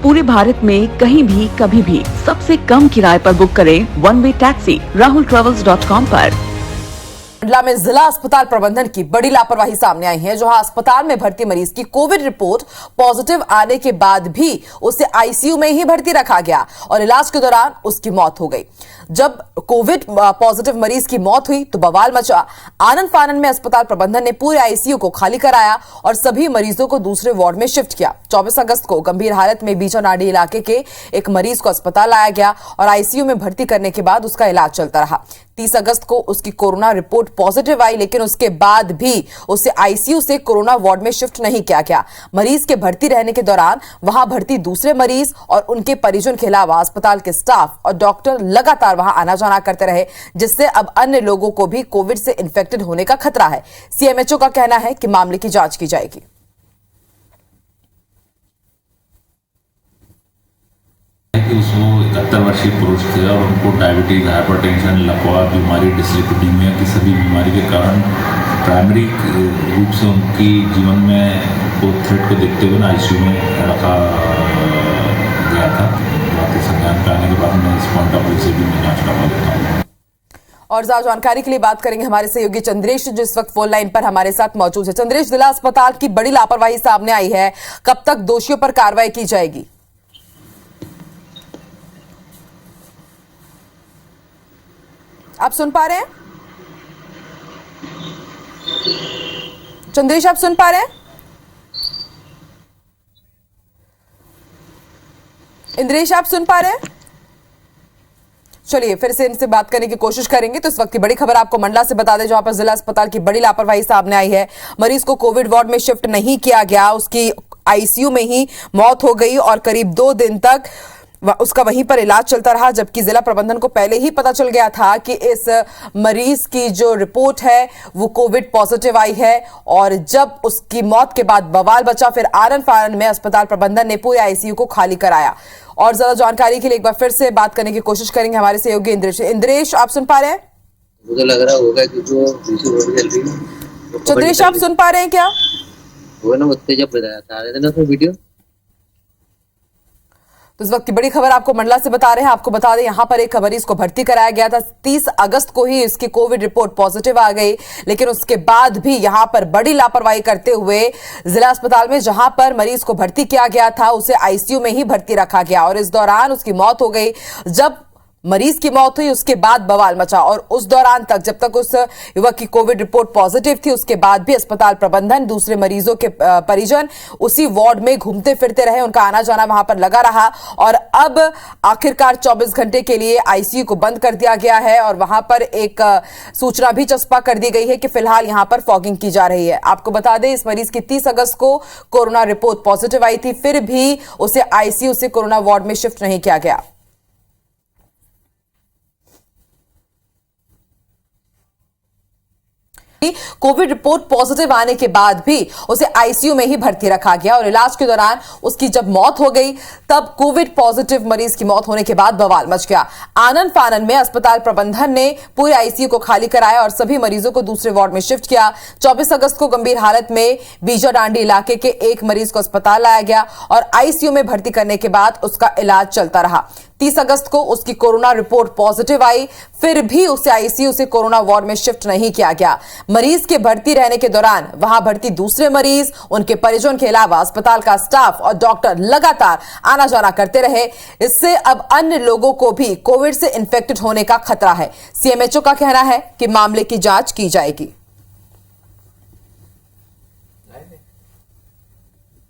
पूरे भारत में कहीं भी कभी भी सबसे कम किराए पर बुक करें वन वे टैक्सी rahultravels.com पर। मंडला में जिला अस्पताल प्रबंधन की बड़ी लापरवाही सामने आई है, जहां अस्पताल में भर्ती मरीज की कोविड रिपोर्ट पॉजिटिव आने के बाद भी उसे आईसीयू में ही भर्ती रखा गया और इलाज के दौरान उसकी मौत हो गई। जब कोविड पॉजिटिव मरीज की मौत हुई तो बवाल मचा। आनंद फानन में अस्पताल प्रबंधन ने पूरे आईसीयू को खाली कराया और सभी मरीजों को दूसरे वार्ड में शिफ्ट किया। 24 अगस्त को गंभीर हालत में बीजानाडी इलाके के एक मरीज को अस्पताल लाया गया और आईसीयू में भर्ती करने के बाद उसका इलाज चलता रहा। 30 अगस्त को उसकी कोरोना रिपोर्ट पॉजिटिव आई, लेकिन उसके बाद भी उसे आईसीयू से कोरोना वार्ड में शिफ्ट नहीं किया गया। मरीज के भर्ती रहने के दौरान वहां भर्ती दूसरे मरीज और उनके परिजन के अलावा अस्पताल के स्टाफ और डॉक्टर लगातार वहां आना जाना करते रहे, जिससे अब अन्य लोगों को भी कोविड से इन्फेक्टेड होने का खतरा है। सीएमएचओ का कहना है कि मामले की जांच की जाएगी। 71 वर्षीय पुरुष थे और उनको डायबिटीज, हाइपरटेंशन, लकवा बीमारी, डिस्लिपिडीमिया की सभी बीमारी के कारण प्राइमरी रूप से उनकी जीवन में को थ्रेट को देखते हुए आईसीयू में रखा गया था। बाकी संज्ञान पे आने के बाद मैं इस पॉइंट ऑफ व्यू से भी मैं जांच करवा देता हूँ। और ज्यादा जानकारी के लिए बात करेंगे हमारे सहयोगी चंद्रेश, जो इस वक्त फोन लाइन पर हमारे साथ मौजूद है। चंद्रेश, जिला अस्पताल की बड़ी लापरवाही सामने आई है, कब तक दोषियों पर कार्रवाई की जाएगी? आप सुन पा रहे हैं चंद्रेश? आप सुन पा रहे हैं? इंद्रेश, आप सुन पा रहे हैं? चलिए फिर से इनसे बात करने की कोशिश करेंगे। तो इस वक्त की बड़ी खबर आपको मंडला से बता दें, जहां पर जिला अस्पताल की बड़ी लापरवाही सामने आई है। मरीज को कोविड वार्ड में शिफ्ट नहीं किया गया, उसकी आईसीयू में ही मौत हो गई और करीब 2 दिन तक उसका वहीं पर इलाज चलता रहा, जबकि जिला प्रबंधन को पहले ही पता चल गया था कि इस मरीज की जो रिपोर्ट है वो कोविड पॉजिटिव आई है। और जब उसकी मौत के बाद बवाल बचा, फिर आनंद फानन में अस्पताल प्रबंधन ने पूरे आईसीयू को खाली कराया। और ज्यादा जानकारी के लिए एक बार फिर से बात करने की कोशिश करेंगे हमारे सहयोगी इंद्रेश। इंद्रेश, आप सुन पा रहे हैं? मुझे लग रहा होगा कि जो चल रही है। चंद्रेश, आप सुन पा रहे हैं क्या? वो ना उत्ते जब बताया था ना तो वीडियो। तो इस वक्त की बड़ी खबर आपको मंडला से बता रहे हैं। आपको बता दें, यहां पर एक मरीज को भर्ती कराया गया था। 30 अगस्त को ही इसकी कोविड रिपोर्ट पॉजिटिव आ गई, लेकिन उसके बाद भी यहां पर बड़ी लापरवाही करते हुए जिला अस्पताल में जहां पर मरीज को भर्ती किया गया था उसे आईसीयू में ही भर्ती रखा गया और इस दौरान उसकी मौत हो गई। जब मरीज की मौत हुई उसके बाद बवाल मचा और उस दौरान तक, जब तक उस युवक की कोविड रिपोर्ट पॉजिटिव थी, उसके बाद भी अस्पताल प्रबंधन, दूसरे मरीजों के परिजन उसी वार्ड में घूमते फिरते रहे, उनका आना जाना वहां पर लगा रहा। और अब आखिरकार 24 घंटे के लिए आईसीयू को बंद कर दिया गया है और वहां पर एक सूचना भी चस्पा कर दी गई है कि फिलहाल यहां पर फॉगिंग की जा रही है। आपको बता दें, इस मरीज की 30 अगस्त को कोरोना रिपोर्ट पॉजिटिव आई थी, फिर भी उसे आईसीयू से कोरोना वार्ड में शिफ्ट नहीं किया गया। कोविड रिपोर्ट पॉजिटिव आने के बाद भी उसे आईसीयू में ही भर्ती रखा गया और इलाज के दौरान उसकी जब मौत हो गई, तब कोविड पॉजिटिव मरीज की मौत होने के बाद बवाल मच गया। आनंद फानन में अस्पताल प्रबंधन ने पूरे आईसीयू को खाली कराया और सभी मरीजों को दूसरे वार्ड में शिफ्ट किया। 24 अगस्त को गंभीर हालत में बीजाडांडी इलाके के एक मरीज को अस्पताल लाया गया और आईसीयू में भर्ती करने के बाद उसका इलाज चलता रहा। 30 अगस्त को उसकी कोरोना रिपोर्ट पॉजिटिव आई, फिर भी उसे आईसीयू से कोरोना वार्ड में शिफ्ट नहीं किया गया। मरीज के भर्ती रहने के दौरान वहां भर्ती दूसरे मरीज, उनके परिजन के अलावा अस्पताल का स्टाफ और डॉक्टर लगातार आना जाना करते रहे। इससे अब अन्य लोगों को भी कोविड से इन्फेक्टेड होने का खतरा है। सीएमएचओ का कहना है कि मामले की जांच की जाएगी।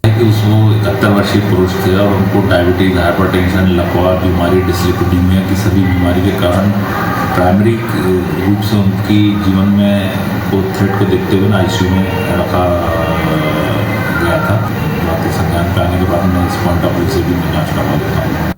वो 71 वर्षीय पुरुष थे और उनको डायबिटीज, हाइपरटेंशन, लकवा बीमारी, डिस्लिपिडीमिया की सभी बीमारी के कारण प्राइमरी रूप से उनकी जीवन में को थ्रेट को देखते हुए आईसीयू में रखा गया था। बाकी संज्ञान पे आने के बाद मैं इस पॉइंट ऑफ व्यू से भी मैं जांच करवा देता हूँ।